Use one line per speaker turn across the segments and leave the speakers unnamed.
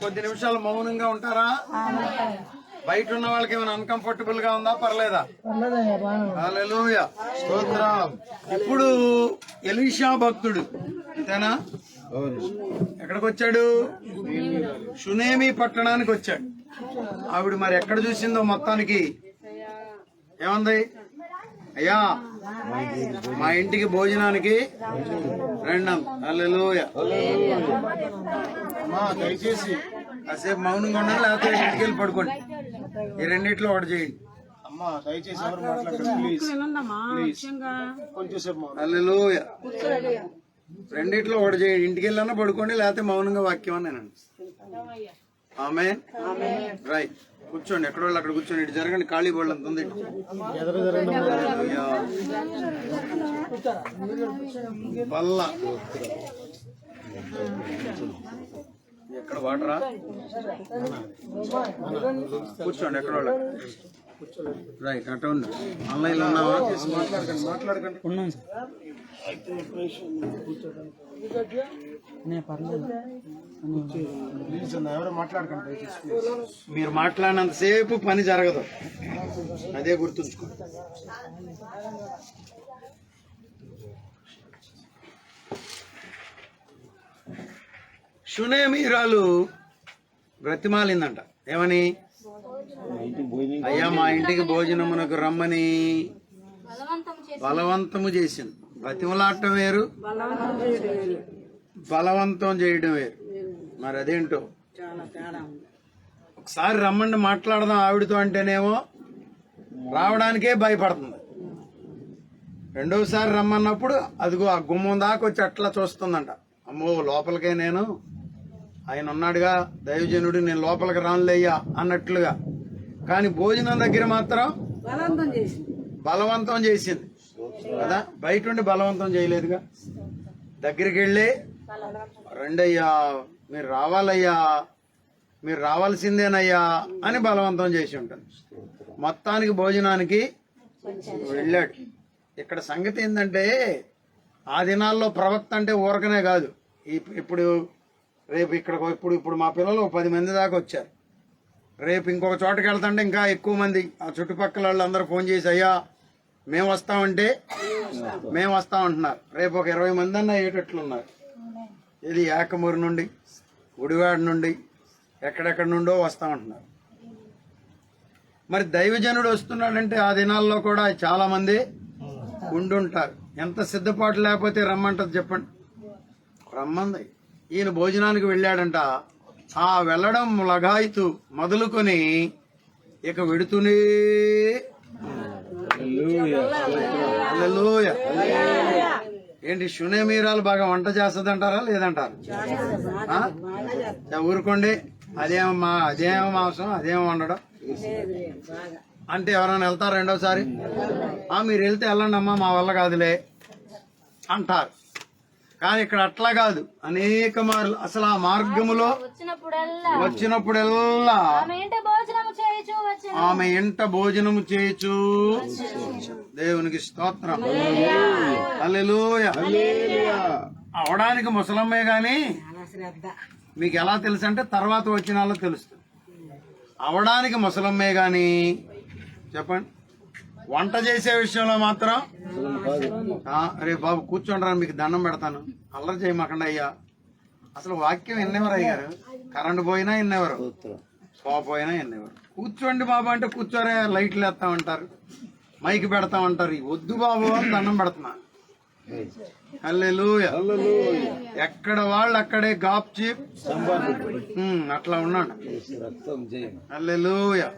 కొద్ది నిమిషాలు మౌనంగా ఉంటారా? బయట ఉన్న వాళ్ళకి ఏమైనా అన్కంఫర్టబుల్ గా ఉందా? పర్లేదా? హల్లెలూయా, స్తోత్రం. ఇప్పుడు ఎలీషా భక్తుడు అంతేనా? ఎక్కడికి వచ్చాడు? షునేమి పట్టణానికి వచ్చాడు. ఆవిడ మరి ఎక్కడ చూసిందో మొత్తానికి ఏమంది? అయ్యా మా ఇంటికి భోజనానికి రండి. హల్లెలూయా. దయచేసి కాసేపు మౌనంగా ఉండాలి, లేకపోతే ఇంటికి వెళ్ళి పడుకోండి. ఈ రెండిట్లో ఒకటి చేయండి. అమ్మా దయచేసి ఎవరు మాట్లాడండి. హల్లెలూయా. రెండిట్లో ఒకటి చేయండి. ఇంటికి వెళ్ళన్నా పడుకోండి, లేకపోతే మౌనంగా వాక్యం అన్నానండి. ఆమేన్. రైట్, కూర్చోండి. ఎక్కడ వాళ్ళు అక్కడ కూర్చోండి. ఇటు జరగండి, ఖాళీ బోర్డు అంత ఉంది. పల్ల ఎక్కడ వాటరా? కూర్చోండి ఎక్కడ వాళ్ళు. రైట్, అటు ఉంది. ఆన్లైన్ లో ఉన్నావా? మాట్లాడకండి. ఉన్నాను సార్. మీరు మాట్లాడినంతసేపు పని జరగదు, అదే గుర్తుంచుకోండి. షునేమీరాలు బ్రతిమాలిందంట. ఏమని? అయ్యా మా ఇంటికి భోజనమునకు రమ్మని బలవంతము చేసింది. బ్రతిమలాడటం వేరు, బలవంతం చేయడం వేరు. మరి అదేంటో ఒకసారి రమ్మండి మాట్లాడదాం ఆవిడతో అంటేనేమో రావడానికే భయపడుతుంది. రెండోసారి రమ్మన్నప్పుడు అదిగో ఆ గుమ్మం దాకా వచ్చి అట్లా చూస్తుందంట. అమ్మో లోపలికే, నేను ఆయన ఉన్నాడుగా దైవజనుడు, నేను లోపలికి రానులేయ్యా అన్నట్లుగా. కానీ భోజనం దగ్గర మాత్రం బలవంతం చేసింది కదా. బయట ఉండి బలవంతం చేయలేదుగా. దగ్గరికి వెళ్ళి రండయ్యా, మీరు రావాలయ్యా, మీరు రావాల్సిందేనయ్యా అని బలవంతం చేసి ఉంటుంది. మొత్తానికి భోజనానికి వెళ్ళాడు. ఇక్కడ సంగతి ఏంటంటే, ఆ దినాల్లో ప్రవక్త అంటే ఊరకనే కాదు. ఇప్పుడు రేపు ఇక్కడ ఇప్పుడు మా పిల్లలు 10 మంది దాకా వచ్చారు. రేపు ఇంకొక చోటకి వెళ్తుంటే ఇంకా ఎక్కువ మంది ఆ చుట్టుపక్కల వాళ్ళందరూ ఫోన్ చేసి అయ్యా మేము వస్తామంటే మేము వస్తామంటున్నారు. రేపు ఒక 20 మంది అన్న అయ్యేటట్లున్నారు. ఇది ఏకమూరు నుండి, గుడివాడ నుండి, ఎక్కడెక్కడ నుండో వస్తామంటున్నారు. మరి దైవజనుడు వస్తున్నాడంటే ఆ దినాల్లో కూడా చాలా మంది ఉండుంటారు. ఎంత సిద్ధపాటు లేకపోతే రమ్మంటది చెప్పండి. రమ్మంది. ఈయన భోజనానికి వెళ్ళాడంట. ఆ వెళ్ళడం లగాయితూ మొదలుకొని ఇక వెడుతూనే హల్లెలూయా. ఏంటి షునేమీరాలు బాగా వంట చేస్తుంది అంటారా లేదంటారు? ఊరుకోండి. అదేమో మాంసం, అదేమో వండడం అంటే ఎవరైనా వెళ్తారు రెండోసారి? మీరు వెళ్తే వెళ్ళండి అమ్మా, మా వల్ల కాదులే అంటారు. కానీ ఇక్కడ అట్లా కాదు. అనేక మార్లు అసలు ఆ మార్గములో వచ్చినప్పుడల్లా ఆమె ఇంట భోజనము చేయొచ్చు. దేవునికి స్తోత్రం. హల్లెలూయా. అవడానికి ముసలమ్మే గాని మీకు ఎలా తెలుసు అంటే తర్వాత వచ్చిన వాళ్ళకి తెలుస్తుంది. అవడానికి ముసలమ్మే గాని చెప్పండి. వంట చేసే విషయంలో మాత్రం రే బాబు కూర్చోండి, మీకు దండం పెడతాను, అల్లరి చేయమాకండి అయ్యా. అసలు వాక్యం ఎన్నెవరు అయ్యారు? కరెంట్ పోయినా ఎన్నెవరు, పోయినా ఎన్నెవరు. కూర్చోండి బాబు అంటే కూర్చోరే, లైట్లు వేస్తామంటారు, మైక్ పెడతామంటారు. వద్దు బాబు అని దండం పెడుతున్నా. హల్లెలూయా. ఎక్కడ వాళ్ళు అక్కడే గాప్ చీప్ అట్లా ఉన్నాడు. హల్లెలూయా.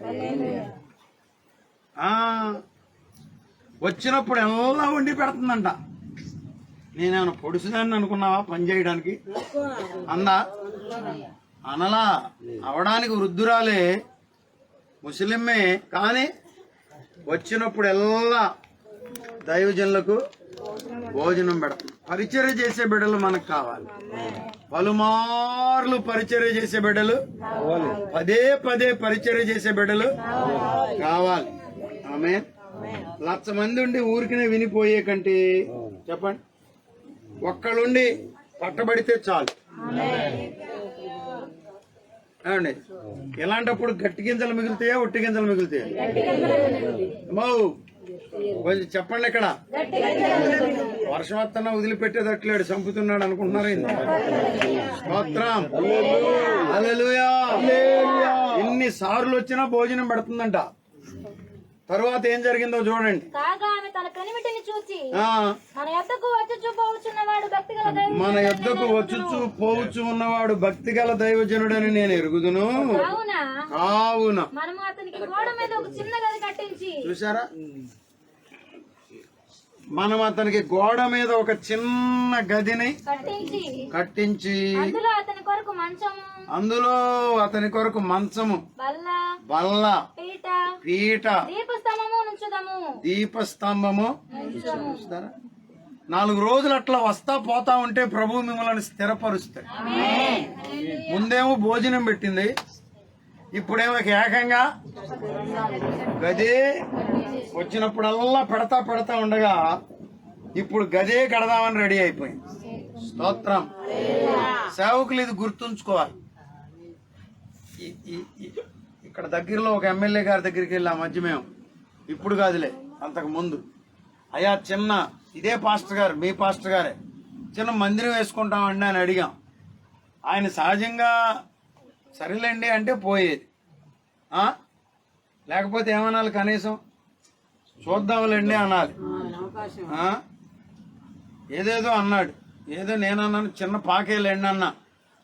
వచ్చినప్పుడు ఎలా వండి పెడుతుందంట. నేనేమైనా పొడుసుదాన్ని అనుకున్నావా పని చేయడానికి? అందా? అనలా. అవడానికి వృద్ధురాలే, ముస్లిమే, కానీ వచ్చినప్పుడు ఎలా దైవజనులకు భోజనం పెడతాం. పరిచర్య చేసే బిడ్డలు మనకు కావాలి. పలుమార్లు పరిచర్య చేసే బిడ్డలు, పదే పదే పరిచర్య చేసే బిడ్డలు కావాలి. ఆమేన్. 1,00,000 మంది ఉండి ఊరికినే వినిపోయే కంటే చెప్పండి, ఒక్కళ్ళుండి పట్టబడితే చాలు. ఏమండి ఇలాంటప్పుడు గట్టి గింజలు మిగులుతాయా ఒట్టి గింజలు మిగులుతాయా? అమ్మో కొంచెం చెప్పండి. ఇక్కడ వర్షం వస్తున్నా వదిలిపెట్టేదట్లేడు, చంపుతున్నాడు అనుకుంటున్నారు. స్తోత్రం, హల్లెలూయా. ఎన్ని సార్లు వచ్చినా భోజనం పెడుతుందంట. తరువాత ఏం జరిగిందో చూడండి.
కాగా ఆమె తన కనివిటిని చూచి
ఆ
మన యొద్దకు వచ్చుచు పోవచ్చున్నవాడు భక్తిగల
మన యొద్దకు వచ్చుచు పోవచ్చు ఉన్నవాడు భక్తి గల దైవజనుడని నేను ఎరుగుదును. కావున
మనము అతనికి గోడ మీద ఒక చిన్న గది కట్టించి,
చూసారా, మనం అతనికి గోడ మీద ఒక చిన్న గదిని కట్టించి
అందులో అతని కొరకు మంచము,
అందులో అతని కొరకు మంచము, బల్ల, పీట, దీపస్తంభము. చూస్తారా, 4 రోజులు అట్లా వస్తా పోతా ఉంటే ప్రభు మిమ్మల్ని స్థిరపరుస్తాడు. ముందేమో భోజనం పెట్టింది, ఇప్పుడేమో ఏకంగా గదే వచ్చినప్పుడల్లా పెడతా ఉండగా ఇప్పుడు గదే కడదామని రెడీ అయిపోయింది. స్తోత్రం. సేవకులు ఇది గుర్తుంచుకోవాలి. ఇక్కడ దగ్గరలో ఒక ఎమ్మెల్యే గారి దగ్గరికి వెళ్ళి ఆ మధ్య మేము, ఇప్పుడు కాదులే అంతకు ముందు, అయ్యా చిన్న ఇదే పాస్టర్ గారు, మీ పాస్టర్ గారే, చిన్న మందిరం వేసుకుంటామండి అని అడిగాం. ఆయన సహజంగా సరేలేండి అంటే పోయేది, లేకపోతే ఏమనాలి, కనీసం చూద్దాంలేండి అనాలి. ఏదేదో అన్నాడు, ఏదో నేనన్నాను చిన్న పాకేలేండి అన్నా.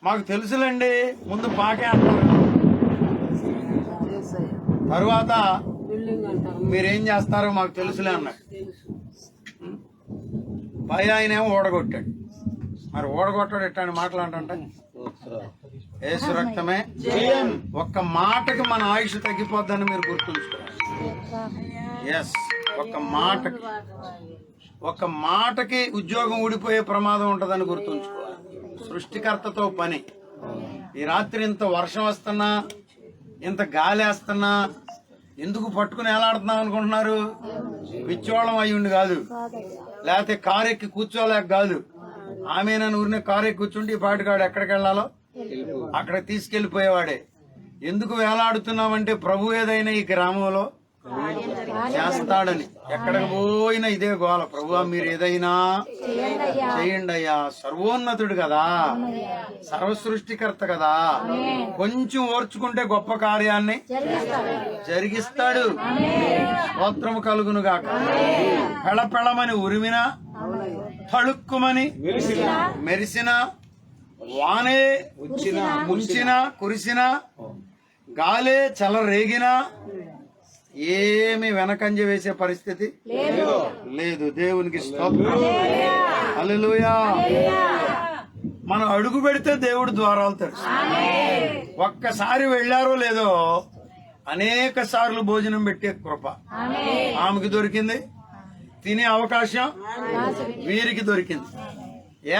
మాకు తెలుసులేండి ముందు పాకే అంటారు, తరువాత మీరేం చేస్తారో మాకు తెలుసులే అన్నాడు. పై ఆయనేమో ఓడగొట్టాడు. మరి ఓడగొట్టాడు ఎట్టాన్ని మాట్లాడంటే యేసు రక్తమే. ఒక్క మాటకి మన ఆయుష్ తగ్గిపోద్దని మీరు గుర్తుంచుకోవాలి. ఎస్, ఒక్క మాటకి ఉద్యోగం ఊడిపోయే ప్రమాదం ఉంటుందని గుర్తుంచుకోవాలి. సృష్టికర్తతో పని. ఈ రాత్రి ఇంత వర్షం వస్తున్నా, ఇంత గాలి వేస్తున్నా ఎందుకు పట్టుకుని ఎలాడుతున్నాం అనుకుంటున్నారు? పిచ్చోళం అయ్యుండి కాదు, లేకపోతే కారు ఎక్కి కూర్చోలేక కాదు. ఆమె నన్ను ఊరినే కారు ఎక్కి కూర్చుంటే ఈ పాటికాడు ఎక్కడికి వెళ్ళాలో అక్కడ తీసుకెళ్లిపోయేవాడే. ఎందుకు వేలాడుతున్నామంటే ప్రభు ఏదైనా ఈ గ్రామంలో చేస్తాడని. ఎక్కడికి పోయినా ఇదే గోల, ప్రభువా మీరు ఏదైనా చేయండి అయ్యా. సర్వోన్నతుడు కదా, సర్వ సృష్టికర్త కదా, కొంచెం ఓర్చుకుంటే గొప్ప కార్యాన్ని జరిగిస్తాడు. స్తోత్రము కలుగును గాక. పెళపెళమని ఉరిమినా, తళుక్కుమని మెరిసిన, వానే ముంచినా, కురిసినా, గాలే చెలరేగినా ఏమి వెనకంజ వేసే పరిస్థితి లేదు. దేవునికి స్తోత్రం, హల్లెలూయా. మనం అడుగు పెడితే దేవుడు ద్వారాలు తెరుస్తాడు. ఒక్కసారి వెళ్ళారో లేదో అనేక సార్లు భోజనం పెట్టే కృప ఆమెకి దొరికింది, తినే అవకాశం వీరికి దొరికింది.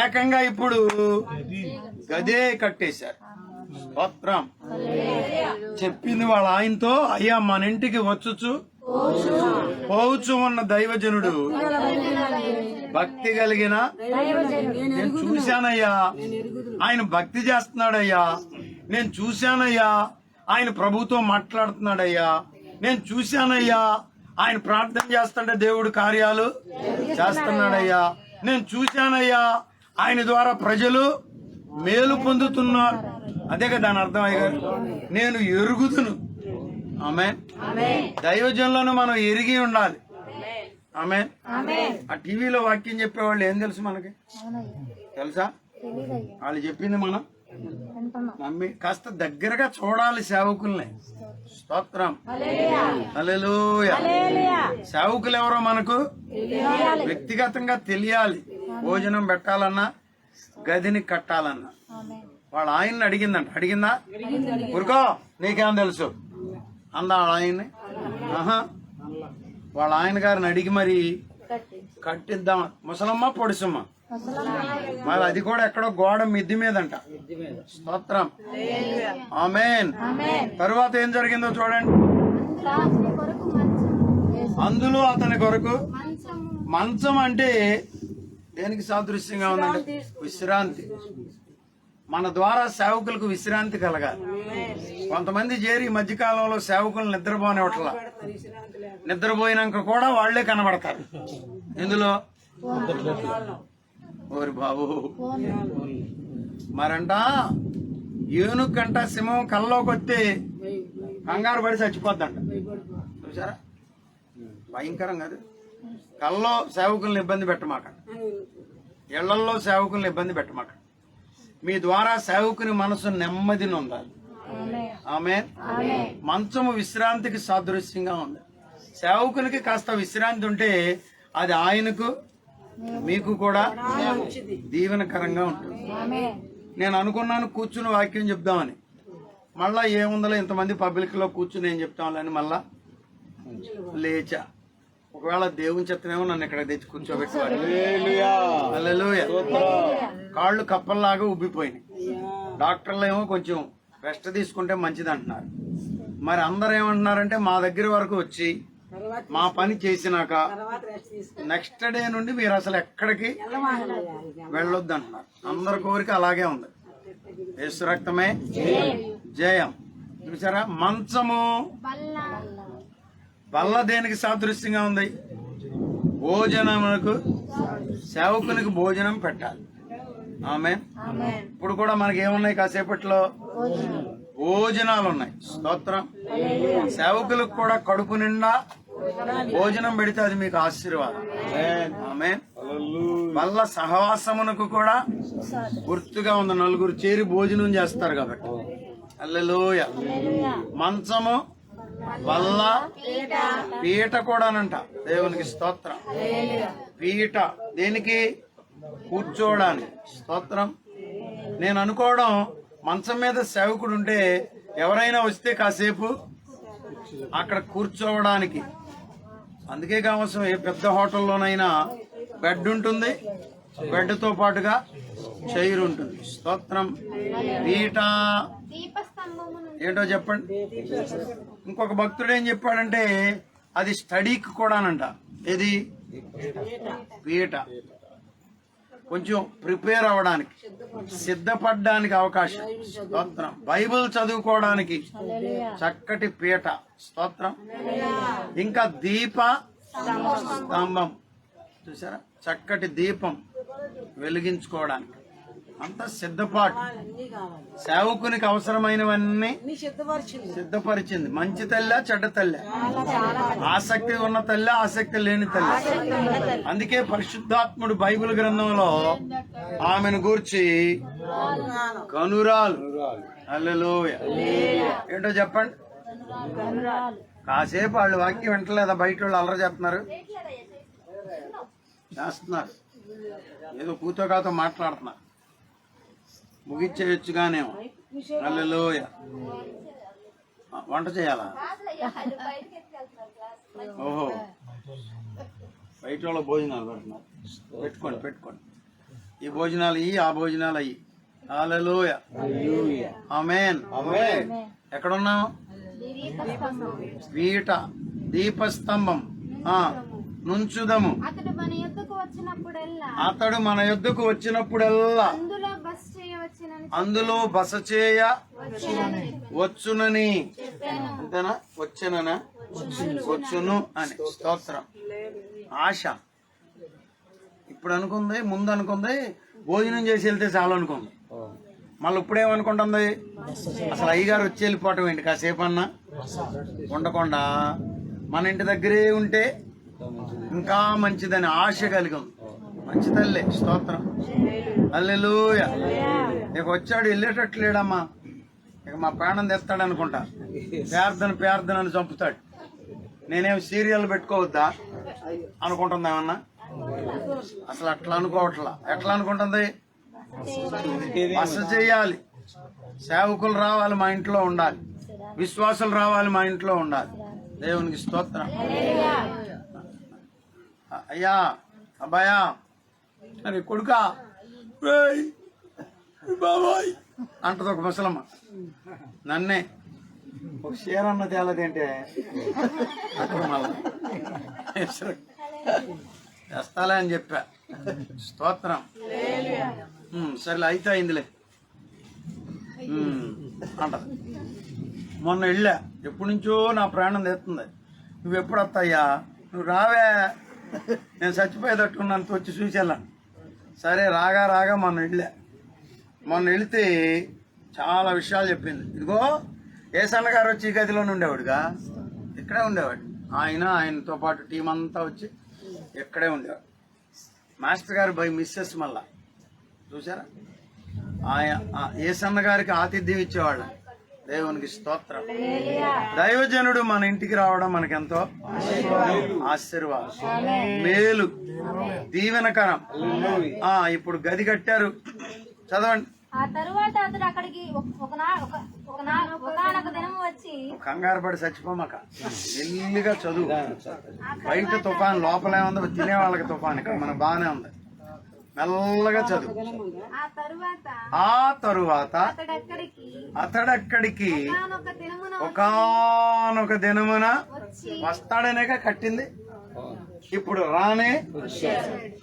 ఏకంగా ఇప్పుడు గదే కట్టేశారు. స్తోత్రం. చెప్పింది వాళ్ళ ఆయనతో, అయ్యా మన ఇంటికి వచ్చుచు పోవచ్చు ఉన్న దైవజనుడు భక్తి కలిగిన, నేను చూశానయ్యా ఆయన భక్తి చేస్తున్నాడయ్యా, నేను చూశానయ్యా ఆయన ప్రభుతో మాట్లాడుతున్నాడయ్యా, నేను చూశానయ్యా ఆయన ప్రార్థన చేస్తుంటే దేవుడు కార్యాలు చేస్తున్నాడయ్యా, నేను చూశానయ్యా ఆయన ద్వారా ప్రజలు మేలు పొందుతున్నారు. అదే కదా దాని అర్థం అయ్యారు. నేను ఎరుగుదును. ఆమేన్. దైవజనులను మనం ఎరిగి ఉండాలి. ఆమేన్. ఆ టీవీలో వాక్యం చెప్పేవాళ్ళు ఏం తెలుసు మనకి? తెలుసా? వాళ్ళు చెప్పింది మనం నమ్మి కాస్త దగ్గరగా చూడాలి సేవకుల్ని. స్తోత్రం, హల్లెలూయా. సేవకులు ఎవరో మనకు వ్యక్తిగతంగా తెలియాలి. భోజనం పెట్టాలన్నా, గదిని కట్టాలన్నా. వాళ్ళ ఆయన్ని అడిగిందా? ఊరుకో నీకేం తెలుసు అందా వాళ్ళ ఆయన్ని. వాళ్ళ ఆయన గారిని అడిగి మరి కట్టిద్దాం. ముసలమ్మ పొడిసమ్మ, మరి అది కూడా ఎక్కడో గోడ మిద్ది మీదంట. స్తోత్రం, ఆమేన్. తరువాత ఏం జరిగిందో చూడండి. అందులో అతని కొరకు మంచం అంటే దేనికి సాదృశ్యంగా ఉందండి? విశ్రాంతి. మన ద్వారా సేవకులకు విశ్రాంతి కలగాలి. కొంతమంది చేరి ఈ మధ్యకాలంలో సేవకులు నిద్రపోనివ్వట్లా. నిద్రపోయినాక కూడా వాళ్లే కనబడతారు. ఇందులో ఓరి బాబు, మరంట ఏనుకంట సింహం కల్లోకి వస్తే కంగారు పడి చచ్చిపోద్దంట. చూసారా, భయంకరం కాదు. కల్లో సేవకులను ఇబ్బంది పెట్టమాకండి, ఇళ్లల్లో సేవకులను ఇబ్బంది పెట్టమాకండి. మీ ద్వారా సేవకుని మనసు నెమ్మదిని ఉండాలి. ఆమేన్. మంచము విశ్రాంతికి సాదృశ్యంగా ఉంది. సేవకునికి కాస్త విశ్రాంతి ఉంటే అది ఆయనకు మీకు కూడా దీవెనకరంగా ఉంటుంది. నేను అనుకున్నాను కూర్చుని వాక్యం చెప్దామని, మళ్ళా ఏముందలో ఇంతమంది పబ్లిక్ లో కూర్చుని ఏం చెప్తామని మళ్ళా లేచా. ఒకవేళ దేవుని చెత్తనేమో నన్ను ఇక్కడ తెచ్చి కూర్చోబెట్టేవాడు. హల్లెలూయా. కాళ్ళు కప్పల్లాగా ఉబ్బిపోయినాయి. డాక్టర్లు ఏమో కొంచెం రెస్ట్ తీసుకుంటే మంచిది అంటున్నారు. మరి అందరు ఏమంటున్నారంటే మా దగ్గర వరకు వచ్చి మా పని చేసినాక నెక్స్ట్ డే నుండి మీరు అసలు ఎక్కడికి వెళ్ళొద్దు అంటున్నారు. అందరి కోరిక అలాగే ఉంది. యేసు రక్తమే జయం. చూసారా, మంచము బల్ల దేనికి సాదృశ్యంగా ఉంది? భోజనమునకు, సేవకునికి భోజనం పెట్టాలి. ఆమేన్. ఇప్పుడు కూడా మనకి ఏమున్నాయి? కాసేపట్లో భోజనాలు ఉన్నాయి. స్తోత్రం. సేవకులకు కూడా కడుపు నిండా భోజనం పెడితే అది మీకు ఆశీర్వాదం. ఆమేన్. వల్ల సహవాసమునకు కూడా గుర్తుగా ఉంది. నలుగురు చేరి భోజనం చేస్తారు కాబట్టి. హల్లెలూయా. మంచము, వల్ల, పీట కూడానంట. దేవునికి స్తోత్రం. పీట దేనికి? కూర్చోవడానికి. స్తోత్రం. నేను అనుకోవడం, మంచం మీద సేవకుడు ఉంటే ఎవరైనా వస్తే కాసేపు అక్కడ కూర్చోవడానికి. అందుకే కావలసిన ఏ పెద్ద హోటల్లోనైనా బెడ్ ఉంటుంది, బెడ్ తో పాటుగా చైర్ ఉంటుంది. స్తోత్రం. పీట ఏంటో చెప్పండి. ఇంకొక భక్తుడు ఏం చెప్పాడంటే అది స్టడీకి కూడానంట. ఏది? పీట. కొంచెం ప్రిపేర్ అవ్వడానికి, సిద్ధపడడానికి అవకాశం. స్తోత్రం. బైబిల్ చదువుకోవడానికి చక్కటి పీట. స్తోత్రం. ఇంకా దీప స్తంభం. చూసారా, చక్కటి దీపం వెలిగించుకోవడానికి. అంత సిద్ధపాటు. సేవకునికి అవసరమైనవన్నీ సిద్ధపరిచింది. మంచి తల్లి, చెడ్డ తల్లి, ఆసక్తి ఉన్న తల్లి, ఆసక్తి లేని తల్లి. అందుకే పరిశుద్ధాత్ముడు బైబిల్ గ్రంథంలో ఆమెను గూర్చి కనురాలు. హల్లెలూయా. ఏంటో చెప్పండి. కాసేపు వాళ్ళు వాక్యం వింటలేదా? బయట వాళ్ళు అల్లరి చేస్తున్నారు, ఏదో కూతోకాతో మాట్లాడుతున్నారు. ముగిచ్చేయచ్చుగానేమో. హల్లెలూయా. వంట చేయాలా? ఓహో, బయట వాళ్ళ భోజనాలు పెడుతున్నారు. పెట్టుకోండి. ఈ భోజనాలు ఇయ్యి, ఆ భోజనాలు అయ్యి. హల్లెలూయా. ఆమేన్. ఎక్కడున్నాం? పీట, దీపస్తంభం. నుంచుదము. అతడు మన యొద్దకు వచ్చినప్పుడల్లా అందులో బస చేయ వచ్చునని. అంతేనా? వచ్చును అని. స్తోత్రం. ఆశ. ఇప్పుడు అనుకుంది, ముందు అనుకుంది భోజనం చేసి వెళ్తే చాలు అనుకుంది. మళ్ళీ ఇప్పుడేమనుకుంటుంది? అసలు అయ్యగారు వచ్చి వెళ్ళిపోవటం ఏంటి? కాసేపు అన్నా ఉండకుండా మన ఇంటి దగ్గరే ఉంటే ఇంకా మంచిదని ఆశ కలిగి ఉంది. మంచి తల్లి. స్తోత్రం. హల్లెలూయా. ఇక వచ్చాడు, వెళ్ళేటట్లు లేడమ్మా. ఇక మా ప్రాణం తెస్తాడు అనుకుంటా. పేర్దన అని చంపుతాడు. నేనేం సీరియల్ పెట్టుకోవద్దా అనుకుంటుందా ఏమన్నా? అసలు అట్లా అనుకోవట్లా. ఎట్లా అనుకుంటుంది? బస చేయాలి, సేవకులు రావాలి, మా ఇంట్లో ఉండాలి, విశ్వాసులు రావాలి, మా ఇంట్లో ఉండాలి. దేవునికి స్తోత్రం. అయ్యా, అబ్బాయా, అరే కొడుకా, బాబాయ్ అంటది ఒక ముసలమ్మ. నన్నే ఒక షేరన్న తేలదేంటే అక్కడ మళ్ళా తెస్తాలే అని చెప్పా. స్తోత్రం. సరేలే, అయితే అయిందిలే. అంటది. మొన్న వెళ్ళా, ఎప్పటి నుంచో నా ప్రాణం తెస్తుంది, నువ్వు ఎప్పుడు వస్తాయ్యా, నువ్వు రావే, నేను చచ్చిపోయేటట్టుకున్నాను, వచ్చి చూసేళ్ళాను. సరే రాగా రాగా మొన్న వెళితే చాలా విషయాలు చెప్పింది. ఇదిగో ఏసన్న గారు వచ్చి ఈ గదిలోనే ఉండేవాడుగా, ఇక్కడే ఉండేవాడు. ఆయనతో పాటు టీం అంతా వచ్చి ఇక్కడే ఉండేవాడు. మాస్టర్ గారు బై మిస్సెస్ మళ్ళా చూసారా, ఏసన్న గారికి ఆతిథ్యం ఇచ్చేవాళ్ళు. దేవునికి స్తోత్రం. దైవజనుడు మన ఇంటికి రావడం మనకెంతో ఆశీర్వాదం, మేలు, దీవెనకరం. ఇప్పుడు గది కట్టారు, చదవండి.
ఆ తరువాత అతడు అక్కడికి ఒకనొక దినము వచ్చి,
కంగారు పడి చచ్చిపోమాక, మెల్లిగా చదువు. బయట తుఫాన్, లోపలే ఉంది, తినే వాళ్ళకి తుఫాన్, ఇక్కడ మనకు బాగానే ఉంది. మెల్లగా చదువు. ఆ తరువాత అతడక్కడికి ఒకానొక దినమున వస్తాడనేగా కట్టింది. ఇప్పుడు రానే.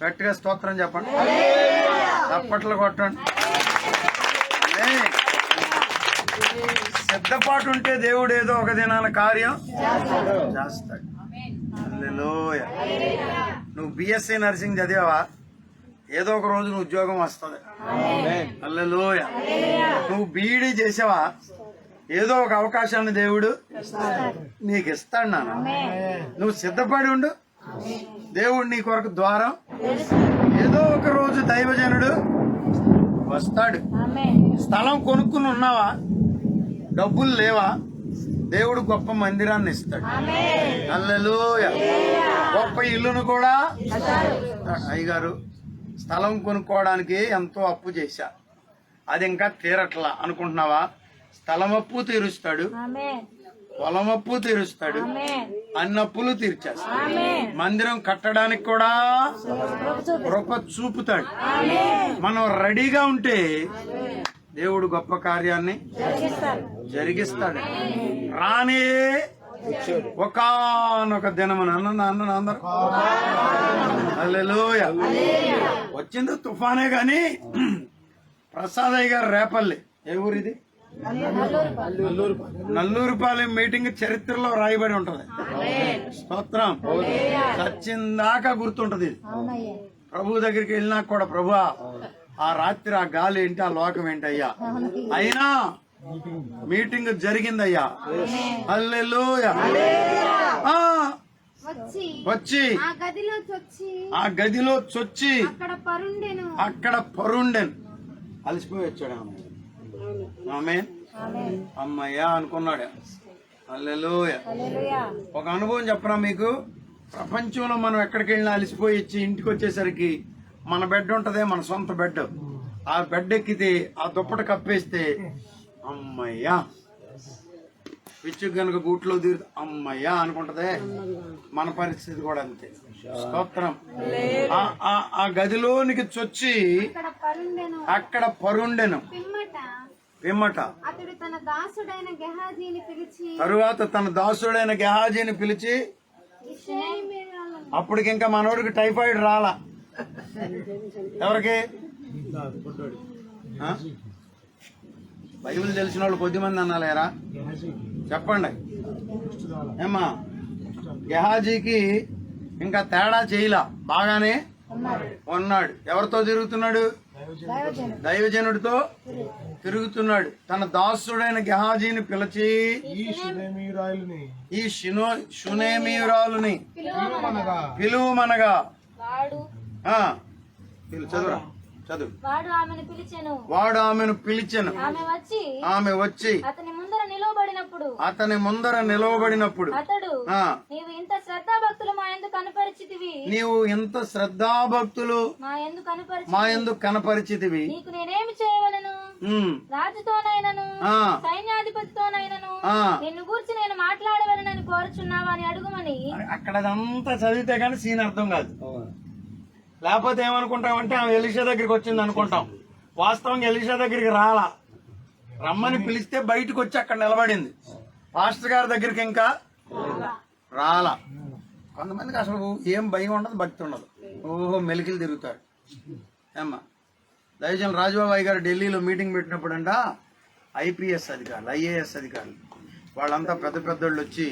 గట్టిగా స్తోత్రం చెప్పండి, చప్పట్లు కొట్టండి. సిద్ధపాటు ఉంటే దేవుడు ఏదో ఒక దినాన కార్యం చేస్తాడు. హల్లెలూయా. నువ్వు బిఎస్సీ నర్సింగ్ చదివావా, ఏదో ఒక రోజు నువ్వు ఉద్యోగం వస్తుంది. హల్లెలూయా. నువ్వు బీఈడీ చేసావా, ఏదో ఒక అవకాశాన్ని దేవుడు నీకు ఇస్తాడు నాన్న. నువ్వు సిద్ధపడి ఉండు, దేవుడు నీ కొరకు ద్వారం ఏదో ఒక రోజు దైవజనుడు వస్తాడు. స్థలం కొనుక్కుని ఉన్నావా, డబ్బులు లేవా, దేవుడు గొప్ప మందిరాన్ని ఇస్తాడు. హల్లెలూయా. గొప్ప ఇల్లును కూడా. అయ్యగారు స్థలం కొనుక్కోవడానికి ఎంతో అప్పు చేశా, అది ఇంకా తీరట్లా అనుకుంటున్నావా, స్థలం అప్పు తీరుస్తాడు, పొలం అప్పు తీరుస్తాడు, అన్ని అప్పులు తీర్చేస్తాడు. మందిరం కట్టడానికి కూడా కృప చూపుతాడు. మనం రెడీగా ఉంటే దేవుడు గొప్ప కార్యాన్ని జరిగిస్తాడు. రానే ఒకానొక దినమున అందరూ హల్లెలూయా. వచ్చింది తుఫానే గాని, ప్రసాదయ్య గారు రేపల్లి, ఏ ఊరిది, నల్లూరుపాలెం మీటింగ్ చరిత్రలో రాయబడి ఉంటది. స్తోత్రం. చచ్చిందాకా గుర్తుంటది. ప్రభు దగ్గరికి వెళ్ళినా కూడా, ప్రభువా ఆ రాత్రి ఆ గాలి ఏంటి, ఆ లోకం ఏంటి అయ్యా, అయినా మీటింగ్ జరిగిందయ్యా. హల్లెలూయా. వచ్చి ఆ గదిలో చొచ్చి అక్కడ పరుండెను. అలసిపోయి వచ్చాడు ఆమె. అమ్మయ్యా అనుకున్నాడు. హల్లెలూయా. ఒక అనుభవం చెప్పనా మీకు, ప్రపంచంలో మనం ఎక్కడికి వెళ్ళినా అలసిపోయి ఇచ్చి ఇంటికి వచ్చేసరికి మన బెడ్ ఉంటదే, మన సొంత బెడ్, ఆ బెడ్ ఎక్కితే ఆ దుప్పట కప్పేస్తే అమ్మయ్యా, పిచ్చు కనుక గూట్లో దిగు అమ్మయ్యా అనుకుంటదే. మన పరిస్థితి కూడా అంతే. స్తోత్రం. ఆ గదిలోనికి చొచ్చి అక్కడ పరుండెను. పిమ్మట తరువాత తన దాసుడైన గెహాజీని పిలిచి, అప్పటికి ఇంకా మనోడికి టైఫాయిడ్ రాలా. ఎవరికి? బైబిల్ తెలిసిన వాళ్ళు కొద్దిమంది అన్నాలేరా, చెప్పండి. ఏమ్మా, గెహాజీకి ఇంకా తేడా చేయలా, బాగానే ఉన్నాడు. ఎవరితో తిరుగుతున్నాడు? దైవజనుడితో తిరుగుతున్నాడు. తన దాసుడైన గెహాజీని పిలిచి, ఈ షునేమీయురాలుని పిలువమనగా, చదువురా, చదువు. వాడు ఆమెను పిలిచెను. ఆమె వచ్చి అతని ముందర నిలవబడినప్పుడు, నీవు ఇంత శ్రద్ధాభక్తులు మా యందు కనపరిచితివి,
నీకు నేనేమి చేయవలను? రాజుతోనైనను సైన్యాధిపతితోనైనను నిన్ను గూర్చి నేను మాట్లాడవలనని కోరుచున్నావా అని అడుగుమని.
అక్కడ అదంతా చదివితే కానీ సీన్ అర్థం కాదు. లేకపోతే ఏమనుకుంటామంటే ఆమె ఎలీషా దగ్గరికి వచ్చింది అనుకుంటాం. వాస్తవంగా ఎలీషా దగ్గరికి రాలా, రమ్మని పిలిస్తే బయటకు వచ్చి అక్కడ నిలబడింది. పాస్టర్ గారి దగ్గరికి ఇంకా రాలా. కొంతమందికి అసలు ఏం భయం ఉండదు, భక్తి ఉండదు, ఓహో మెలికలు తిరుగుతాడు. ఏమ్మా, దయచేసి రాజుబాబాయ్ గారు ఢిల్లీలో మీటింగ్ పెట్టినప్పుడు అంట, ఐపీఎస్ అధికారులు, ఐఏఎస్ అధికారులు, వాళ్ళంతా పెద్ద పెద్దోళ్ళు వచ్చి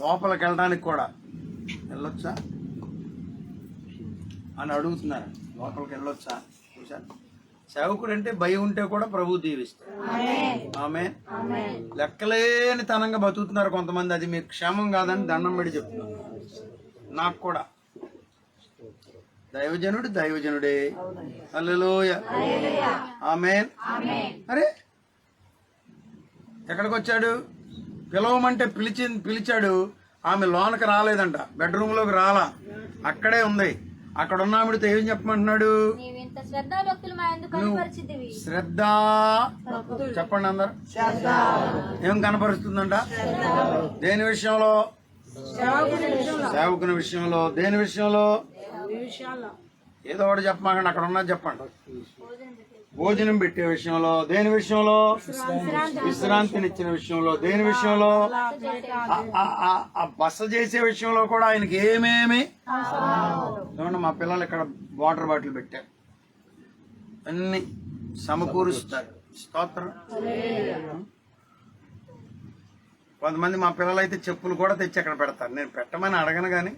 లోపలికి వెళ్ళడానికి కూడా వెళ్ళొచ్చా అని అడుగుతున్నారు. లోపలికి వెళ్ళొచ్చా? చూసారు, సేవకుడు అంటే భయం ఉంటే కూడా ప్రభువు దీవిస్తాడు. ఆమె లెక్కలేని తనంగా బతుకుతున్నారు కొంతమంది. అది మీకు క్షేమం కాదని దండం పెట్టి చెప్తున్నారు. నాకు కూడా దైవజనుడు దైవజనుడే. హల్లెలూయా, ఆమేన్. అరే ఎక్కడికి వచ్చాడు? పిలవమంటే పిలిచాడు. ఆమె లోనకి రాలేదంట, బెడ్రూమ్ లోకి రాలా, అక్కడే ఉంది. అక్కడ ఉన్న ఆవిడతో ఏం చెప్పమంటున్నాడు? శ్రద్ధ చెప్పండి అందరు. ఏం కనపరుస్తుందంట? దేని విషయంలో? సేవకుని విషయంలో. దేని విషయంలో? ఏదో ఒకటి చెప్పమాకండి, అక్కడ ఉన్నది చెప్పండి. భోజనం పెట్టే విషయంలో. దేని విషయంలో? విశ్రాంతినిచ్చిన విషయంలో. దేని విషయంలో? ఆ బస చేసే విషయంలో కూడా ఆయనకి ఏమేమి. చూడండి, మా పిల్లలు ఇక్కడ వాటర్ బాటిల్ పెట్టారు, అన్ని సమకూరుస్తారు. స్తోత్రం. కొంతమంది మా పిల్లలు అయితే చెప్పులు కూడా తెచ్చి అక్కడ పెడతారు. నేను పెట్టమని అడగను గాని,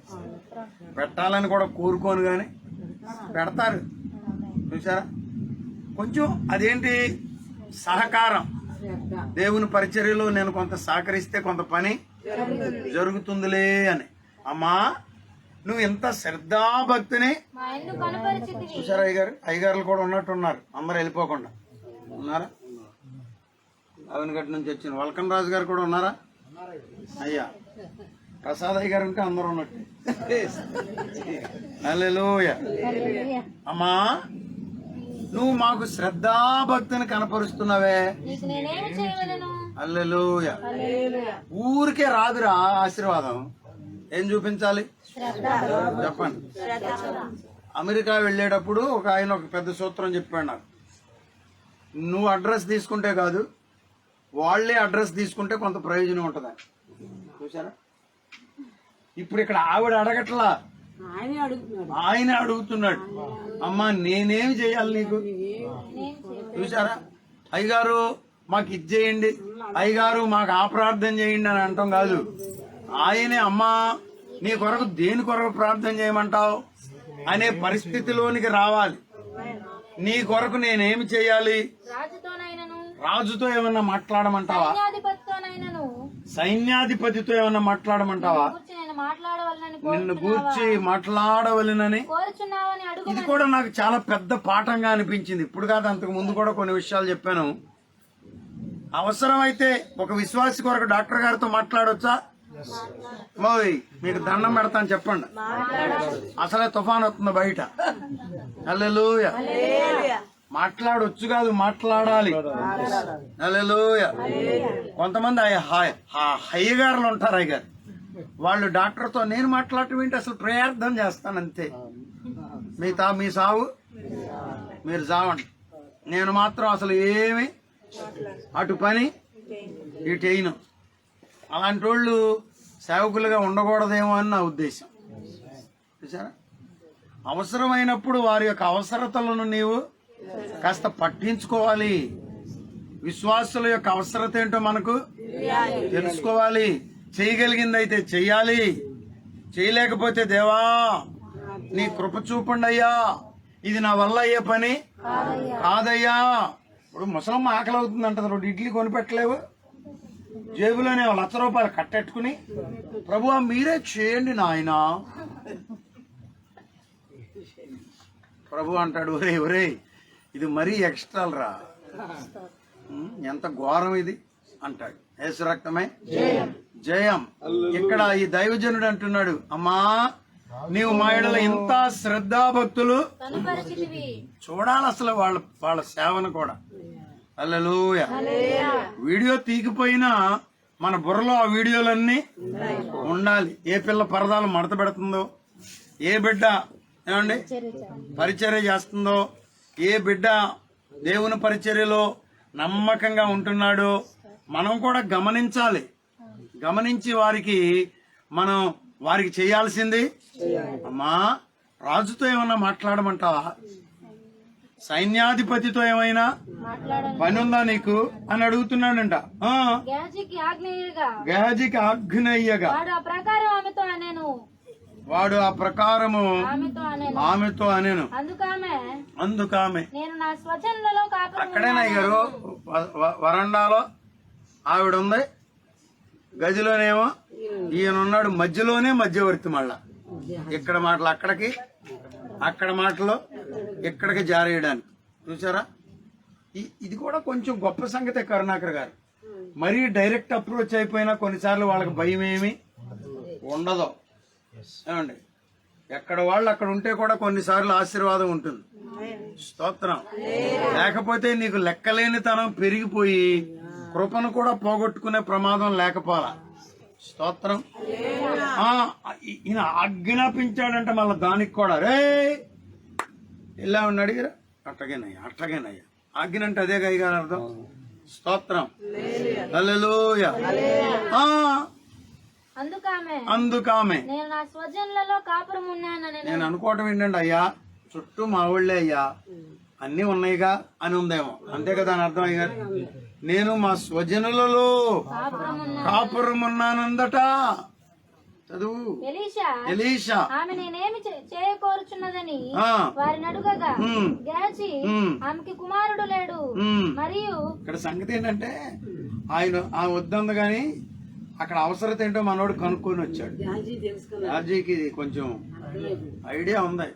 పెట్టాలని కూడా కోరుకోను గాని పెడతారు. చూసారా, కొంచెం అదేంటి సహకారం. దేవుని పరిచర్యలో నేను కొంత సహకరిస్తే కొంత పని జరుగుతుందిలే అని. అమ్మా నువ్వు ఎంత శ్రద్ధాభక్తిని. చూసారా అయ్యగారులు కూడా ఉన్నట్టున్నారు, అందరూ వెళ్ళిపోకుండా ఉన్నారా? అవనగడ్డ నుంచి వచ్చిన వల్కన్ రాజు గారు కూడా ఉన్నారా? అయ్యా ప్రసాద్ అయ్య గారు ఉంటే అందరూ ఉన్నట్టు. హల్లెలూయా. అమ్మా నువ్వు మాకు శ్రద్ధాభక్తిని కనపరుస్తున్నావే. హల్లెలూయా. ఊరికే రాదురా ఆశీర్వాదం. ఏం చూపించాలి చెప్పండి. అమెరికా వెళ్ళేటప్పుడు ఒక ఆయన ఒక పెద్ద సూత్రం చెప్పాడు నాకు. నువ్వు అడ్రస్ తీసుకుంటే కాదు, వాళ్లే అడ్రస్ తీసుకుంటే కొంత ప్రయోజనం ఉంటుంది. చూసారా, ఇప్పుడు ఇక్కడ ఆవిడ అడగట్లా, ఆయన అడుగుతున్నాడు. అమ్మా నేనేమి చేయాలి నీకు? చూసారా, అయ్యగారు మాకు ఇది చేయండి, అయ్యగారు మాకు ఆ ప్రార్థన చేయండి అని అంటాం కాదు. ఆయనే అమ్మా నీ కొరకు దేని కొరకు ప్రార్థన చేయమంటావు అనే పరిస్థితిలోనికి రావాలి. నీ కొరకు నేనేమి చేయాలి? రాజుతో ఏమన్నా మాట్లాడమంటావా? సైన్యాధిపతితో ఏమన్నా మాట్లాడమంటావా? నిన్ను గూర్చి మాట్లాడవలెనని. ఇది కూడా నాకు చాలా పెద్ద పాఠంగా అనిపించింది. ఇప్పుడు కాదు, అంతకు ముందు కూడా కొన్ని విషయాలు చెప్పాను. అవసరమైతే ఒక విశ్వాసి కొరకు డాక్టర్ గారితో మాట్లాడొచ్చా? మోయ్ మీకు దండం పెడతాను చెప్పండి. అసలే తుఫాన్ వస్తుంది బయట. హల్లెలూయా. మాట్లాడొచ్చు కాదు, మాట్లాడాలి. హల్లెలూయా. కొంతమంది అయ్యగారులు ఉంటారు, అయ్యగారు వాళ్ళు డాక్టర్తో నేను మాట్లాడటం ఏంటి, అసలు ప్రార్థన చేస్తాను అంతే, మీ సావు మీరు సావండి, నేను మాత్రం అసలు ఏమి అటు పని ఇటు అయిను. అలాంటి వాళ్ళు సేవకులుగా ఉండకూడదేమో అని నా ఉద్దేశం. చూసారా, అవసరమైనప్పుడు వారి యొక్క అవసరతలను నీవు కాస్త పట్టించుకోవాలి. విశ్వాసుల యొక్క అవసరత ఏంటో మనకు తెలుసుకోవాలి. చేయగలిగింది అయితే చెయ్యాలి, చేయలేకపోతే దేవా నీ కృప చూపండి అయ్యా, ఇది నా వల్ల అయ్యే పని కాదయ్యా. ఇప్పుడు ముసలమ్మ ఆకలి అవుతుందంట, 2 ఇడ్లీ కొనిపెట్టలేవు, జేబులోనే ₹1,00,000 కట్టెట్టుకుని ప్రభువా మీరే చేయండి నాయనా. ప్రభు అంటాడు, ఒరే ఒరే ఇది మరీ ఎక్స్ట్రాల్ రా, ఎంత ఘోరం ఇది అంటాడు. యేసు రక్తమే జయం. ఇక్కడ ఈ దైవజనుడు అంటున్నాడు, అమ్మా నీవు మా యెడల ఇంత శ్రద్ధాభక్తులు చూడాలి. అసలు వాళ్ళ సేవను కూడా. హల్లెలూయా. వీడియో తీగిపోయినా మన బుర్రలో ఆ వీడియోలన్నీ ఉండాలి. ఏ పిల్ల పరదాలు మడత పెడుతుందో, ఏ బిడ్డ ఏమండి పరిచర్య చేస్తుందో, ఏ బిడ్డ దేవుని పరిచర్యలో నమ్మకంగా ఉంటున్నాడో మనం కూడా గమనించాలి. గమనించి వారికి చేయాల్సింది. అమ్మా రాజుతో ఏమన్నా మాట్లాడమంటావా? సైన్యాధిపతితో ఏమైనా
మాట్లాడను.
పని ఉందా నీకు అని అడుగుతున్నాడంట.
గేహజీకి ఆజ్ఞేయుగా
గేహజీకి ఆజ్ఞయ్యగా
వాడు ఆ ప్రకారం ఆమెతో అనేను.
వాడు ఆ ప్రకారము ఆమెతో అనేను. అందుకామె
నేను నా స్వజనులలో కాపురం
అక్కడేనయ్య గారు వరండాలో ఆవిడ ఉంది, గదిలోనేమో ఈయనున్నాడు, మధ్యలోనే మధ్యవర్తి. మళ్ళా ఇక్కడ మాటలు అక్కడికి, అక్కడ మాటలు ఇక్కడికి జారేయడానికి. చూసారా, ఇది కూడా కొంచెం గొప్ప సంగతే కరుణాకర్ గారు. మరీ డైరెక్ట్ అప్రోచ్ అయిపోయినా కొన్నిసార్లు వాళ్ళకి భయం ఏమి ఉండదు. ఏమండి, ఎక్కడ వాళ్ళు అక్కడ ఉంటే కూడా కొన్నిసార్లు ఆశీర్వాదం ఉంటుంది. స్తోత్రం. లేకపోతే నీకు లెక్కలేనితనం పెరిగిపోయి కృపను కూడా పోగొట్టుకునే ప్రమాదం లేకపోలా. స్తోత్రం. ఈయన ఆజ్ఞాపించాడంటే మళ్ళీ దానికి కూడా రే ఇలా ఉన్నాడు అడిగిరా, అట్లాగేనయ్యా ఆజ్ఞ అంటే అదే గారు అర్థం. స్తోత్రం. హల్లెలూయా. అందుకామె
నేను నా స్వజనులలో కాపురం ఉన్నానని
నేను అనుకోవటం ఏంటండి, అయ్యా చుట్టూ మా ఊళ్ళే అయ్యా అన్ని ఉన్నాయిగా అని ఉందేమో. అంతే కదా అని అర్థం అయ్యా. నేను మా స్వజనులలో కాపురం ఉన్నానందట. చదువు. ఎలీషా
ఆమె నేనేమి చేయకోరుచున్నదని వారిని అడుగగా గేహజీ ఆమెకి కుమారుడు లేడు. మరియు
ఇక్కడ సంగతి ఏంటంటే ఆయన వద్దంది గాని అక్కడ అవసరత ఏంటో మనోడు కనుక్కొని వచ్చాడు. గేహజీకి కొంచెం ఐడియా ఉంది.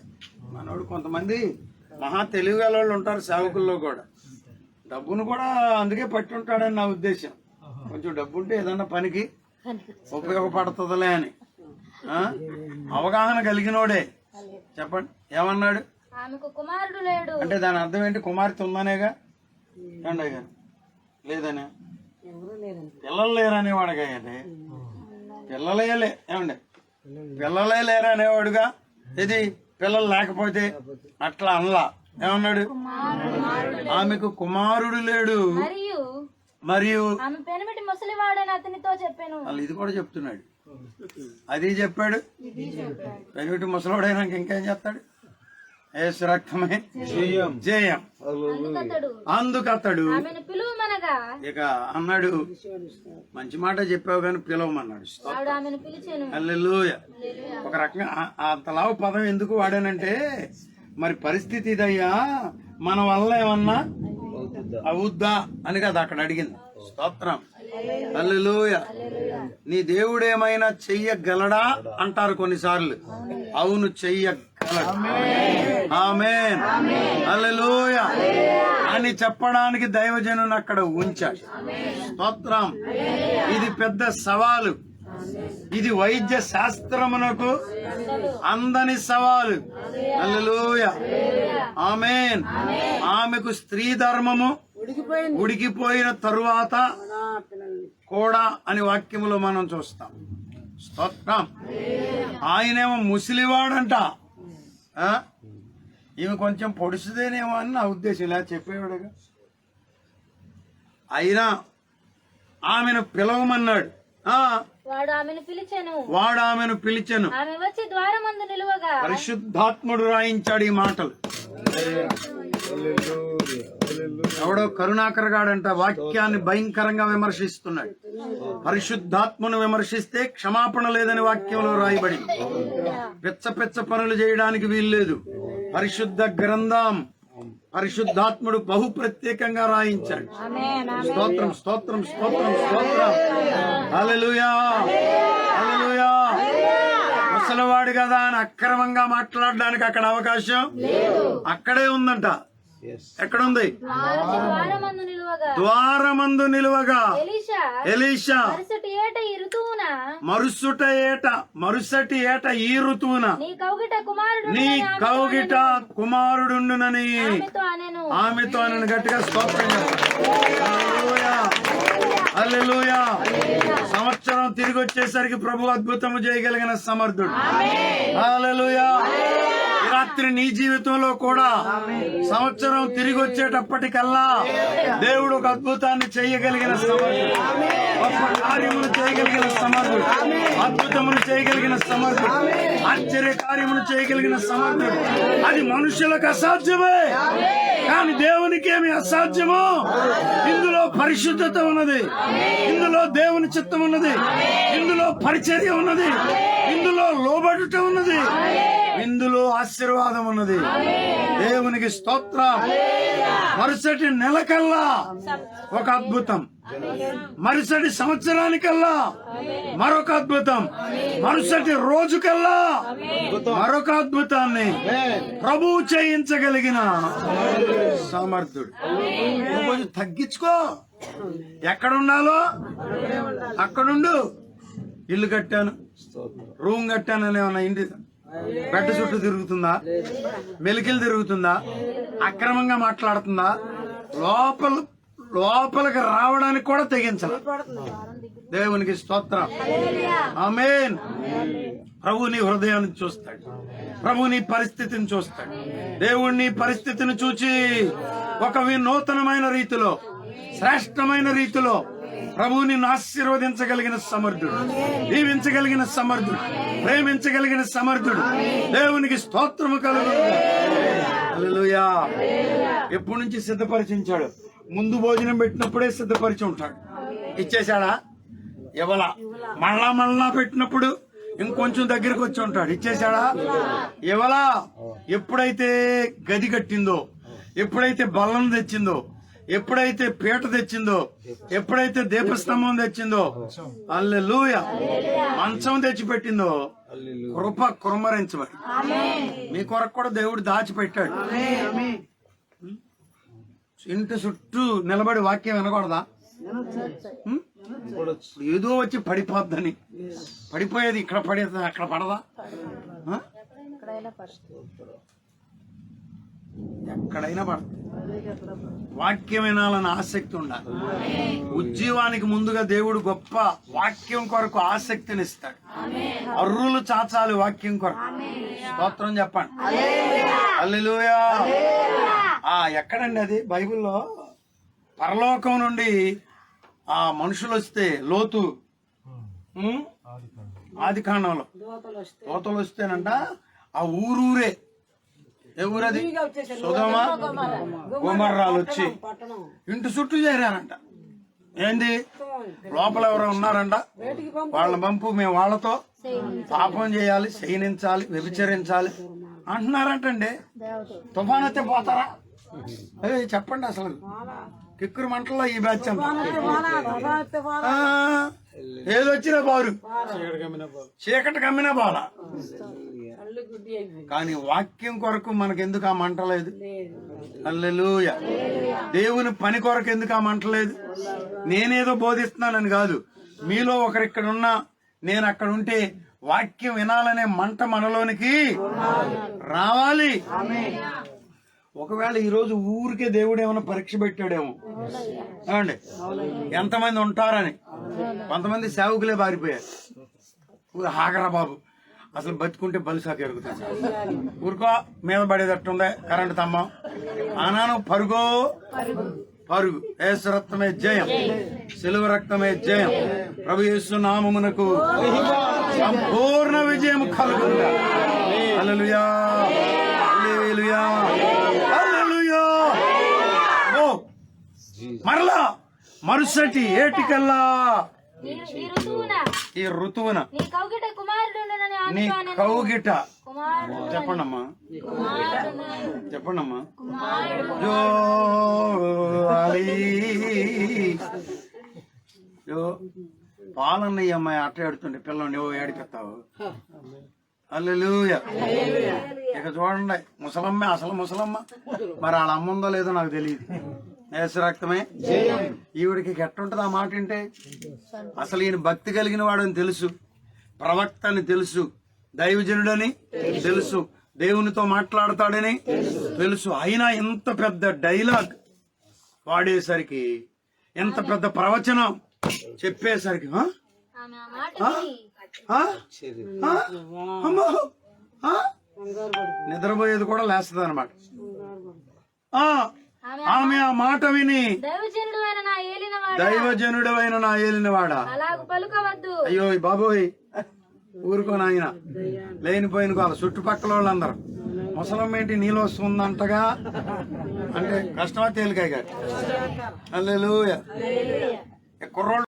మనోడు కొంతమంది మహా తెలివిగల వాళ్ళు ఉంటారు సేవకుల్లో కూడా. డబ్బును కూడా అందుకే పట్టి ఉంటాడని నా ఉద్దేశం. కొంచెం డబ్బు ఉంటే ఏదన్నా పనికి ఉపయోగపడుతుందిలే అని అవగాహన కలిగినోడే. చెప్పండి, ఏమన్నాడు?
కుమారుడు లేడు
అంటే దాని అర్థం ఏంటి? కుమార్తె ఉందనేగా అండి గారు, లేదనే పిల్లలు లేరనేవాడుగా. పిల్లలే ఏమండి, పిల్లలే లేరనేవాడుగా. ఇది పిల్లలు లేకపోతే అట్లా అనలా. ఏమన్నాడు? ఆమెకు కుమారుడు లేడు మరియు
అతనితో చెప్పాను.
వాళ్ళు ఇది కూడా చెప్తున్నాడు, అది చెప్పాడు. పెనిమిటి ముసలివాడైనాక ఇంకేం చెప్తాడు? యేసు రక్తమే జయం. అందుకతడు ఇక అన్నాడు, మంచి మాట చెప్పావు కానీ పిలవమన్నాడు. హల్లెలూయా. ఒక రకంగా అంతలావు పదం ఎందుకు వాడానంటే, మరి పరిస్థితి ఇదయ్యా, మన వల్ల ఏమన్నా అవుద్దా అని కదా అక్కడ అడిగింది. స్తోత్రం. హల్లెలూయా. నీ దేవుడేమైనా చెయ్యగలడా అంటారు కొన్నిసార్లు. అవును, చెయ్యగలడు. ఆమేన్. హల్లెలూయా అని చెప్పడానికి దైవజనుని అక్కడ ఉంచాడు. స్తోత్రం. ఇది పెద్ద సవాలు. ఇది వైద్య శాస్త్రమునకు అందని సవాలు. హల్లెలూయా. ఆమేన్. ఆమెకు స్త్రీ ధర్మము ఉడికిపోయిన తరువాత కూడా అని వాక్యములో మనం చూస్తాం. స్తోత్రం. ఆయనేమో ముసలివాడంట. ఈమె కొంచెం పొడుసుదేనేమో అని నా ఉద్దేశం. ఇలా చెప్పేవాడుగా. అయినా ఆమెను పిలవమన్నాడు.
వాడు
ఆమెను పిలిచెను. పరిశుద్ధాత్ముడు రాయించాడు ఈ మాటలు. ఎవడో కరుణాకర్ గాడంట వాక్యాన్ని భయంకరంగా విమర్శిస్తున్నాడు. పరిశుద్ధాత్మను విమర్శిస్తే క్షమాపణ లేదని వాక్యంలో రాయబడి, పెచ్చ పనులు చేయడానికి వీల్లేదు. పరిశుద్ధ గ్రంథం పరిశుద్ధాత్ముడు బహు ప్రత్యేకంగా రాయించాడు. స్తోత్రం, స్తోత్రం, స్తోత్రం, స్తోత్రం. హల్లెలూయా, హల్లెలూయా. ముసలివాడు కదా అని అక్రమంగా మాట్లాడడానికి అక్కడ అవకాశం అక్కడే ఉందంట. ఎక్కడుంది? ద్వారమందు నిలువగా ఎలీషా మరుసటి ఏట ఈ ఋతువున నీ కౌగిట కుమారుడుండునని ఆమెతో అని గట్టిగా స్తోత్రం. హల్లెలూయా. సంవత్సరం తిరిగి వచ్చేసరికి ప్రభు అద్భుతము చేయగలిగిన సమర్థుడు. హల్లెలూయా. రాత్రి నీ జీవితంలో కూడా సంవత్సరం తిరిగి వచ్చేటప్పటికల్లా దేవుడు ఒక అద్భుతాన్ని చేయగలిగిన సమర్థుడు. గొప్ప కార్యములు చేయగలిగిన సమర్థుడు. అద్భుతములు చేయగలిగిన సమర్థుడు. ఆశ్చర్య కార్యములు చేయగలిగిన సమర్థుడు. అది మనుషులకు అసాధ్యమే.
కానీ దేవునికి ఏమి అసాధ్యమో. ఇందులో పరిశుద్ధత ఉన్నది, ఇందులో దేవుని చిత్తం ఉన్నది, ఇందులో పరిచర్య ఉన్నది, ఇందులో లోబడుట ఉన్నది, ఇందులో ఆశీర్వాదం ఉన్నది. దేవునికి స్తోత్రం. మరుసటి నెలకల్లా ఒక అద్భుతం, మరుసటి సంవత్సరానికల్లా మరొక అద్భుతం, మరుసటి రోజుకల్లా మరొక అద్భుతాన్ని ప్రభువు చేయించగలిగిన సమర్థుడు. కొంచెం తగ్గించుకో, ఎక్కడుండాలో అక్కడుండు. ఇల్లు కట్టాను, రూమ్ కట్టానని ఏమన్నా ఇంటి బెడ్ చుట్టూ తిరుగుతుందా, మెలికలు తిరుగుతుందా, అక్రమంగా మాట్లాడుతుందా, లోపలికి రావడానికి కూడా తెగించాల. దేవునికి స్తోత్రం. ఆమేన్. ప్రభు నీ హృదయాన్ని చూస్తాడు, ప్రభు నీ పరిస్థితిని చూస్తాడు. దేవుడు నీ పరిస్థితిని చూచి ఒక వినూతనమైన రీతిలో, శ్రేష్టమైన రీతిలో ప్రభువు నిన్ను ఆశీర్వదించగలిగిన సమర్థుడు, దీవించగలిగిన సమర్థుడు, ప్రేమించగలిగిన సమర్థుడు. దేవునికి స్తోత్రము కలుగును. హల్లెలూయా. ఎప్పటి నుంచి సిద్ధపరిచించాడు? ముందు భోజనం పెట్టినప్పుడే సిద్ధపరిచి ఉంటాడు. ఇచ్చేశాడా? ఎవలా? మళ్ళా పెట్టినప్పుడు ఇంకొంచెం దగ్గరకు వచ్చి ఉంటాడు. ఇచ్చేశాడా? ఎవలా? ఎప్పుడైతే గది కట్టిందో, ఎప్పుడైతే బల్లం తెచ్చిందో, ఎప్పుడైతే పీట తెచ్చిందో, ఎప్పుడైతే దీపస్తంభం తెచ్చిందో, హల్లెలూయా, మంచం తెచ్చిపెట్టిందో, కృప కుమ్మరించబడి మీ కొరకు కూడా దేవుడు దాచిపెట్టాడు. ఇంటి చుట్టూ నిలబడి వాక్యం వినకూడదా? ఏదో వచ్చి పడిపోద్దని, పడిపోయేది ఇక్కడ పడేది అక్కడ పడదా? ఎక్కడైనా పడదు. వాక్యం వినాలని ఆసక్తి ఉండాలి. ఉజ్జీవానికి ముందుగా దేవుడు గొప్ప వాక్యం కొరకు ఆసక్తిని ఇస్తాడు. అర్రులు చాచాలి వాక్యం కొరకు. స్తోత్రం చెప్పండి. హల్లెలూయా. ఎక్కడండి అది? బైబిల్లో పరలోకం నుండి ఆ మనుషులు వస్తే, లోతు ఆది కాండంలో దోతలు వస్తేనంట ఆ ఊరూరే, ఏ ఊరది? సొదొమ గొమొర్రాలు వచ్చి ఇంటి చుట్టూ చేరారంట. ఏంది? లోపల ఎవరో ఉన్నారంట, వాళ్ళని పంపు, మేము వాళ్ళతో పాపం చేయాలి, శయనించాలి, వ్యభిచరించాలి అంటున్నారంటండి. తుఫాన్ వస్తే పోతారా? అదే చెప్పండి. అసలు కిక్కురు మంటల్లో ఈ బ్యాచ్ అంతా ఏదొచ్చినా బారు, చీకటి కమ్మినా బాల. కానీ వాక్యం కొరకు మనకెందుకు ఆ మంట లేదు? హల్లెలూయా. దేవుని పని కొరకు ఎందుకు ఆ మంట లేదు? నేనేదో బోధిస్తున్నానని కాదు, మీలో ఒకరిక్కడున్నా, నేను అక్కడ ఉంటే వాక్యం వినాలనే మంట మనలోనికి రావాలి. ఒకవేళ ఈరోజు ఊరికే దేవుడు ఏమైనా పరీక్ష పెట్టాడేమో ఏమండి, ఎంతమంది ఉంటారని. కొంతమంది సేవకులే బారిపోయారు. ఆగరా బాబు, అసలు బతుకుంటే బలిసాక ఎరుగుతుంది. ఊరుకో, మీద పడేటట్టుందే కరెంటు స్తంభం. ఆనాను పరుగో పరుగు. యేసు రక్తమే జయం, సిలువ రక్తమే జయం. ప్రభు యేసు నామమునకు సంపూర్ణ విజయం కలుగుగా. హల్లెలూయా, హల్లెలూయా, హల్లెలూయా. ఓ మరలా మరుసటి ఏటికల్లా ఈ ఋతువున నీ కౌగిట చెప్పండమ్మా, చెప్పండమ్మా. పాలన్నయ్య అమ్మాయి అట్ట ఏడుతుండే పిల్లని ఏడిపెత్తావు. హల్లెలూయా. ఇక చూడండి, ముసలమ్మ, అసలు ముసలమ్మ. మరి వాళ్ళ అమ్మ ఉందో లేదో నాకు తెలియదు. యేసు రక్తమే ఈవిడికి ఎట్టుంటది ఆ మాట వింటే? అసలు ఈయన భక్తి కలిగిన వాడని తెలుసు, ప్రవక్త అని తెలుసు, దైవజనుడని తెలుసు, దేవునితో మాట్లాడతాడని తెలుసు. అయినా ఎంత పెద్ద డైలాగ్ వాడేసరికి, ఎంత పెద్ద ప్రవచనం చెప్పేసరికి నిద్రపోయేది కూడా లేస్తుంది అనమాట. ఆమె ఆ మాట విని, దైవజనుడైన నా ఏలినవాడా, అయ్యో బాబోయ్ ఊరుకో నాయన, లేనిపోయిన కాదు. చుట్టుపక్కల వాళ్ళందరూ ముసలమ్మ ఏంటి నీళ్ళు వస్తుందంటగా అంటే కష్టమా తేలికాయ గారు హల్లెలూయా కుర్రోళ్ళు